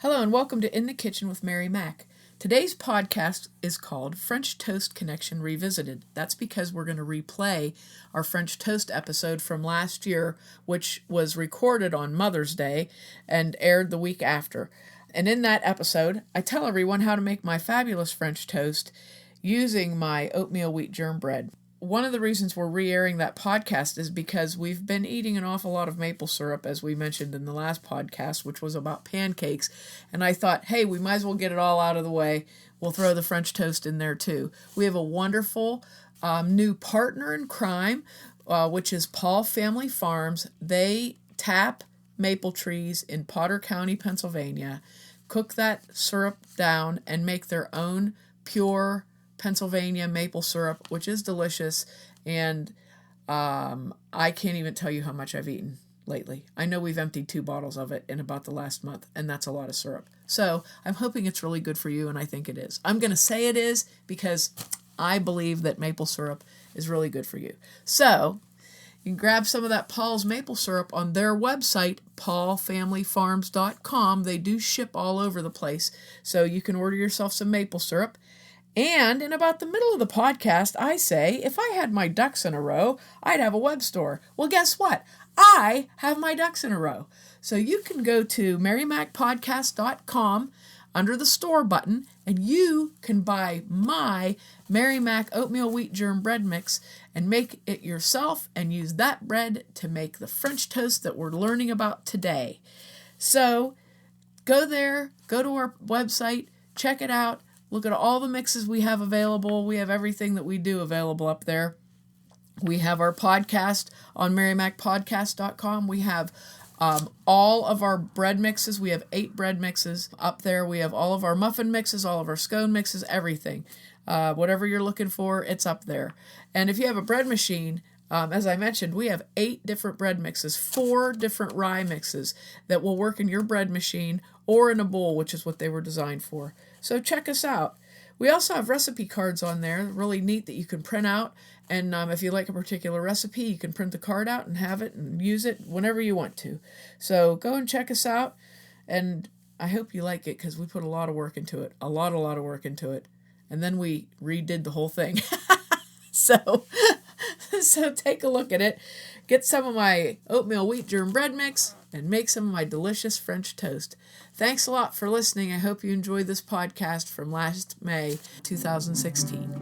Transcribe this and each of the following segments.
Hello and welcome to In the Kitchen with Mary Mac. Today's podcast is called French Toast Connection Revisited. That's because we're going to replay our French Toast episode from last year, which was recorded on Mother's Day and aired the week after. And in that episode, I tell everyone how to make my fabulous French toast using my oatmeal wheat germ bread. One of the reasons we're re-airing that podcast is because we've been eating an awful lot of maple syrup, as we mentioned in the last podcast, which was about pancakes. And I thought, hey, we might as well get it all out of the way. We'll throw the French toast in there too. We have a wonderful new partner in crime, which is Paul Family Farms. They tap maple trees in Potter County, Pennsylvania, cook that syrup down, and make their own pure Pennsylvania maple syrup, which is delicious, and I can't even tell you how much I've eaten lately. I know we've emptied 2 bottles of it in about the last month, and that's a lot of syrup. So I'm hoping it's really good for you, and I think it is. I'm going to say it is because I believe that maple syrup is really good for you. So you can grab some of that Paul's maple syrup on their website, paulfamilyfarms.com. They do ship all over the place, so you can order yourself some maple syrup. And in about the middle of the podcast, I say, if I had my ducks in a row, I'd have a web store. Well, guess what? I have my ducks in a row. So you can go to marymacpodcast.com under the store button, and you can buy my Mary Mac oatmeal wheat germ bread mix and make it yourself and use that bread to make the French toast that we're learning about today. So go there, go to our website, check it out. Look at all the mixes we have available. We have everything that we do available up there. We have our podcast on marymacpodcast.com. We have all of our bread mixes. We have 8 bread mixes up there. We have all of our muffin mixes, all of our scone mixes, everything. Whatever you're looking for, it's up there. And if you have a bread machine, as I mentioned, we have 8 different bread mixes, 4 different rye mixes that will work in your bread machine or in a bowl, which is what they were designed for. So check us out. We also have recipe cards on there, really neat, that you can print out. And if you like a particular recipe, you can print the card out and have it and use it whenever you want to. So go and check us out. And I hope you like it because we put a lot of work into it, a lot of work into it. And then we redid the whole thing. So take a look at it. Get some of my oatmeal wheat germ bread mix and make some of my delicious French toast. Thanks a lot for listening. I hope you enjoyed this podcast from last May 2016.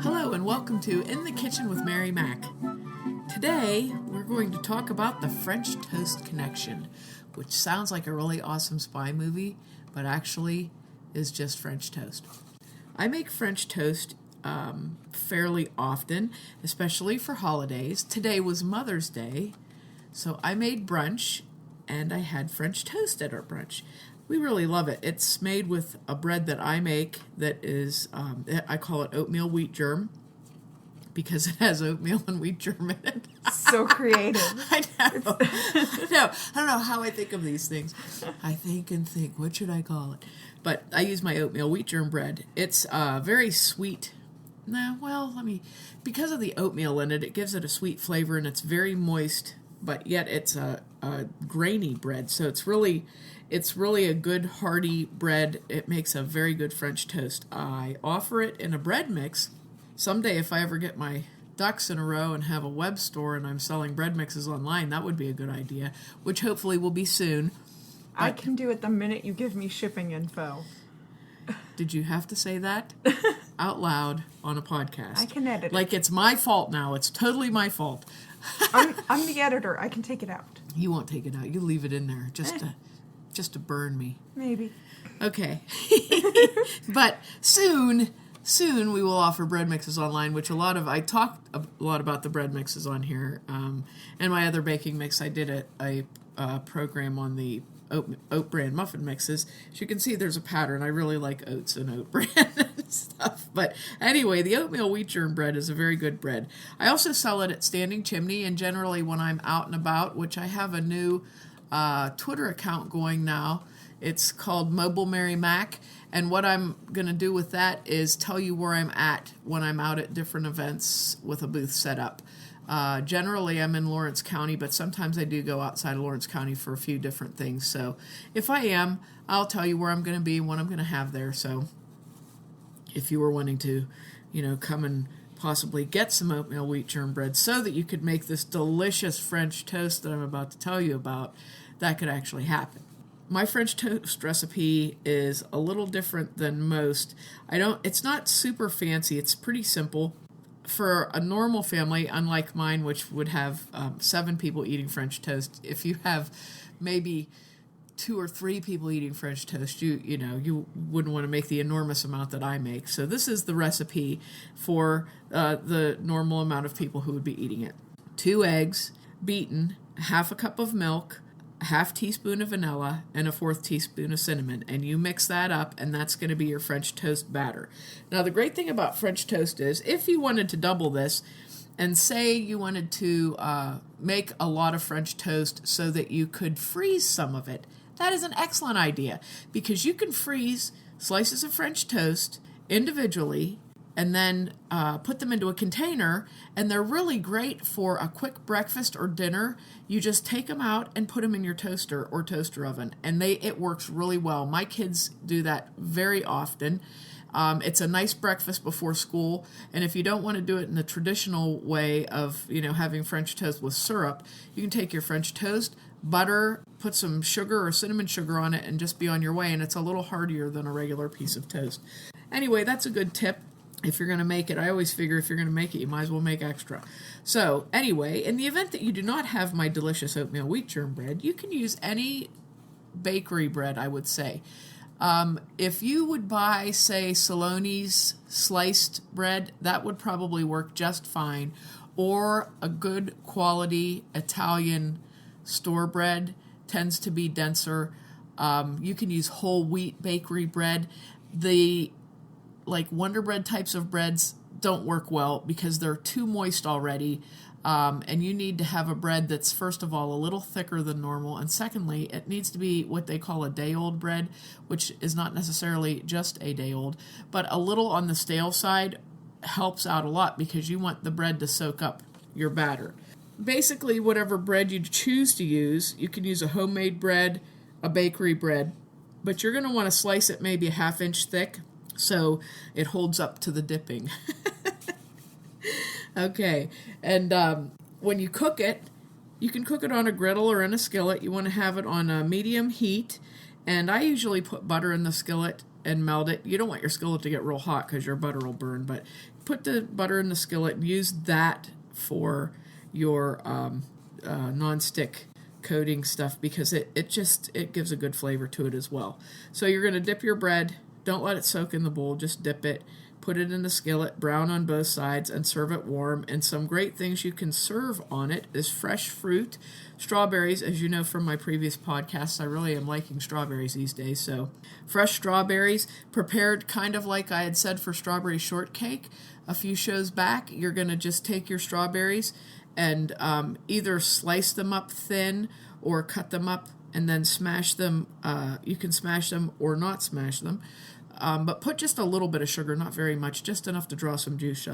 Hello and welcome to In the Kitchen with Mary Mac. Today we're going to talk about the French Toast Connection, which sounds like a really awesome spy movie, but actually is just French toast. I make French toast fairly often, especially for holidays. Today was Mother's Day, so I made brunch, and I had French toast at our brunch. We really love it. It's made with a bread that I make that is, I call it oatmeal wheat germ, because it has oatmeal and wheat germ in it. So creative. I know. I don't know how I think of these things. I think and think, what should I call it? But I use my oatmeal wheat germ bread. It's very sweet. Because of the oatmeal in it, it gives it a sweet flavor, and it's very moist, but yet it's a grainy bread. So it's really a good hearty bread. It makes a very good French toast. I offer it in a bread mix. Someday, if I ever get my ducks in a row and have a web store and I'm selling bread mixes online, that would be a good idea, which hopefully will be soon. I can do it the minute you give me shipping info. Did you have to say that out loud on a podcast? I can edit it. Like it's my fault now. It's totally my fault. I'm the editor. I can take it out. You won't take it out. You leave it in there just to burn me. Maybe. Okay. But soon we will offer bread mixes online, which I talked a lot about the bread mixes on here. And my other baking mix, I did a program on the oat bran muffin mixes. As you can see, there's a pattern. I really like oats and oat bran and stuff. But anyway, the oatmeal wheat germ bread is a very good bread. I also sell it at Standing Chimney, and generally when I'm out and about, which I have a new Twitter account going now. It's called Mobile Mary Mac, and what I'm going to do with that is tell you where I'm at when I'm out at different events with a booth set up. Generally, I'm in Lawrence County, but sometimes I do go outside of Lawrence County for a few different things. So if I am, I'll tell you where I'm going to be and what I'm going to have there. So if you were wanting to, come and possibly get some oatmeal wheat germ bread so that you could make this delicious French toast that I'm about to tell you about, that could actually happen. My French toast recipe is a little different than most. It's not super fancy. It's pretty simple. For a normal family, unlike mine, which would have 7 people eating French toast, if you have maybe 2 or 3 people eating French toast, you wouldn't want to make the enormous amount that I make. So this is the recipe for the normal amount of people who would be eating it. 2 eggs, beaten, half a cup of milk, a half teaspoon of vanilla, and a 1/4 teaspoon of cinnamon. And you mix that up, and that's going to be your French toast batter. Now, the great thing about French toast is, if you wanted to double this, and say you wanted to make a lot of French toast so that you could freeze some of it, that is an excellent idea, because you can freeze slices of French toast individually and then put them into a container, and they're really great for a quick breakfast or dinner. You just take them out and put them in your toaster or toaster oven, and it works really well. My kids do that very often. It's a nice breakfast before school, and if you don't want to do it in the traditional way of having French toast with syrup, you can take your French toast, butter, put some sugar or cinnamon sugar on it, and just be on your way, and it's a little heartier than a regular piece of toast. Anyway, that's a good tip. If you're going to make it, I always figure if you're going to make it, you might as well make extra. So anyway, in the event that you do not have my delicious oatmeal wheat germ bread, you can use any bakery bread, I would say. If you would buy, say, Saloni's sliced bread, that would probably work just fine. Or a good quality Italian store bread tends to be denser. You can use whole wheat bakery bread. The Wonder Bread types of breads don't work well because they're too moist already. And you need to have a bread that's, first of all, a little thicker than normal. And secondly, it needs to be what they call a day-old bread, which is not necessarily just a day old, but a little on the stale side helps out a lot because you want the bread to soak up your batter. Basically, whatever bread you choose to use, you can use a homemade bread, a bakery bread, but you're going to want to slice it maybe a 1/2 inch thick so it holds up to the dipping. Okay, and when you cook it, you can cook it on a griddle or in a skillet. You want to have it on a medium heat, and I usually put butter in the skillet and melt it. You don't want your skillet to get real hot because your butter will burn, but put the butter in the skillet and use that for your non-stick coating stuff because it gives a good flavor to it as well. So you're going to dip your bread. Don't let it soak in the bowl. Just dip it. Put it in the skillet, brown on both sides, and serve it warm. And some great things you can serve on it is fresh fruit, strawberries. As you know from my previous podcasts, I really am liking strawberries these days. So fresh strawberries, prepared kind of like I had said for strawberry shortcake a few shows back. You're going to just take your strawberries and either slice them up thin or cut them up and then smash them. You can smash them or not smash them. But put just a little bit of sugar, not very much, just enough to draw some juice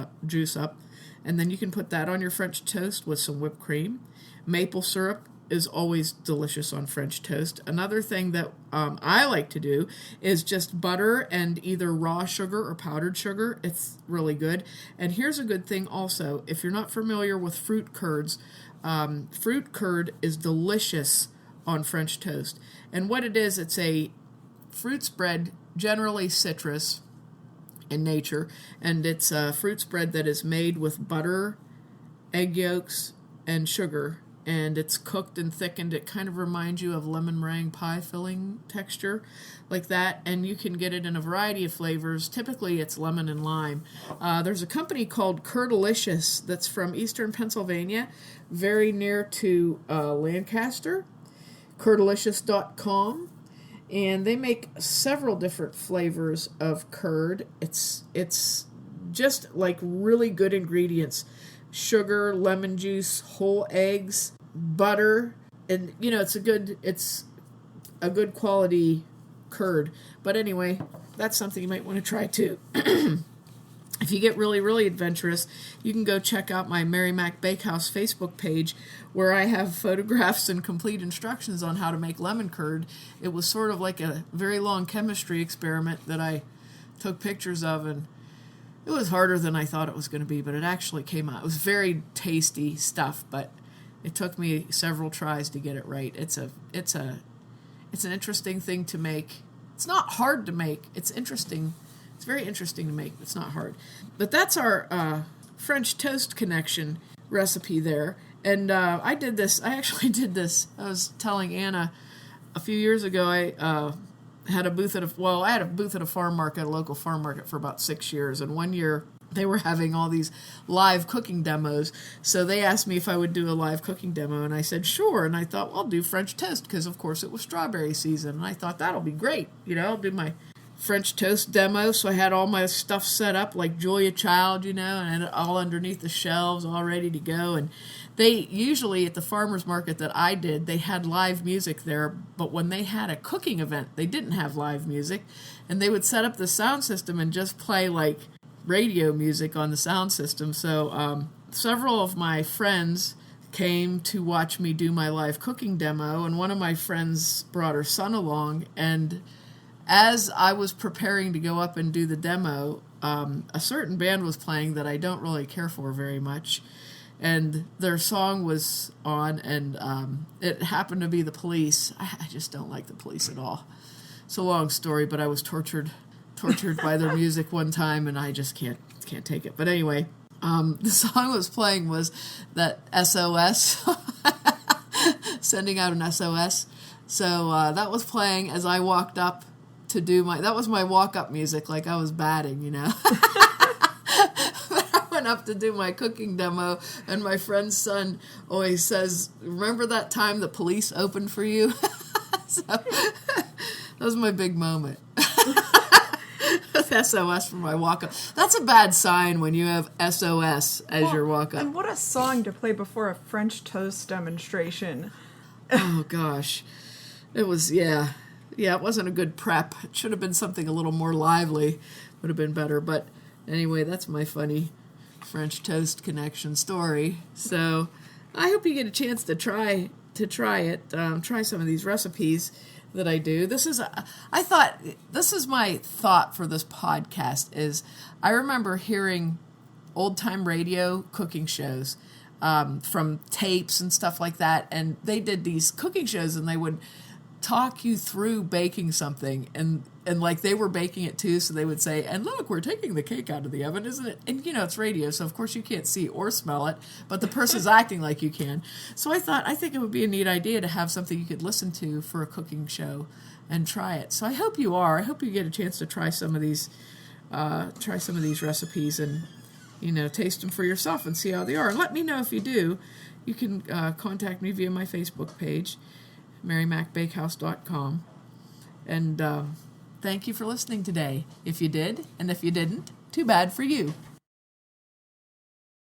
up. And then you can put that on your French toast with some whipped cream. Maple syrup is always delicious on French toast. Another thing that I like to do is just butter and either raw sugar or powdered sugar. It's really good. And here's a good thing also. If you're not familiar with fruit curds, fruit curd is delicious on French toast. And what it is, it's a fruit spread, generally citrus in nature, and it's a fruit spread that is made with butter, egg yolks, and sugar, and it's cooked and thickened. It kind of reminds you of lemon meringue pie filling texture, like that, and you can get it in a variety of flavors. Typically, it's lemon and lime. There's a company called Curdalicious that's from eastern Pennsylvania, very near to Lancaster, curdalicious.com. And they make several different flavors of curd. It's just like really good ingredients. Sugar, lemon juice, whole eggs, butter, and it's a good quality curd. But anyway, that's something you might want to try too. if you get really, really adventurous, you can go check out my Mary Mac Bakehouse Facebook page, where I have photographs and complete instructions on how to make lemon curd. It was sort of like a very long chemistry experiment that I took pictures of, and it was harder than I thought it was going to be, but it actually came out. It was very tasty stuff, but it took me several tries to get it right. It's an interesting thing to make. It's not hard to make. It's interesting. It's very interesting to make. It's not hard. But that's our French toast connection recipe there. And I did this. I actually did this. I was telling Anna a few years ago. I had a booth at a farm market, a local farm market, for about 6 years. And one year they were having all these live cooking demos. So they asked me if I would do a live cooking demo, and I said sure. And I thought, well, I'll do French toast, because of course it was strawberry season. And I thought that'll be great. I'll do my French toast demo. So I had all my stuff set up like Julia Child, and all underneath the shelves, all ready to go. And they usually, at the farmer's market that I did, they had live music there, but when they had a cooking event, they didn't have live music, and they would set up the sound system and just play like radio music on the sound system. So several of my friends came to watch me do my live cooking demo, and one of my friends brought her son along, and as I was preparing to go up and do the demo, a certain band was playing that I don't really care for very much, and their song was on, and it happened to be The Police. I just don't like The Police at all. It's a long story, but I was tortured by their music one time, and I just can't take it. But anyway, the song was playing was that SOS, sending out an SOS. So that was playing as I walked up to do that was my walk-up music, like I was batting, But I went up to do my cooking demo, and my friend's son always says, remember that time the police opened for you? So that was my big moment. SOS for my walk-up. That's a bad sign when you have SOS as your walk-up. And what a song to play before a French toast demonstration. Oh, gosh. It was, yeah, it wasn't a good prep. It should have been something a little more lively. Would have been better. But anyway, that's my funny French toast connection story. So I hope you get a chance to try it. Try some of these recipes that I do. This is my thought for this podcast is I remember hearing old time radio cooking shows from tapes and stuff like that, and they did these cooking shows, and they would talk you through baking something, and like they were baking it too, so they would say, and look, we're taking the cake out of the oven, isn't it? And it's radio, so of course you can't see or smell it, but the person's acting like you can. So I think it would be a neat idea to have something you could listen to for a cooking show and try it. So I hope you get a chance to try some of these recipes and taste them for yourself and see how they are. And let me know if you do. You can contact me via my Facebook page, marymacbakehouse.com. And thank you for listening today. If you did, and if you didn't, too bad for you.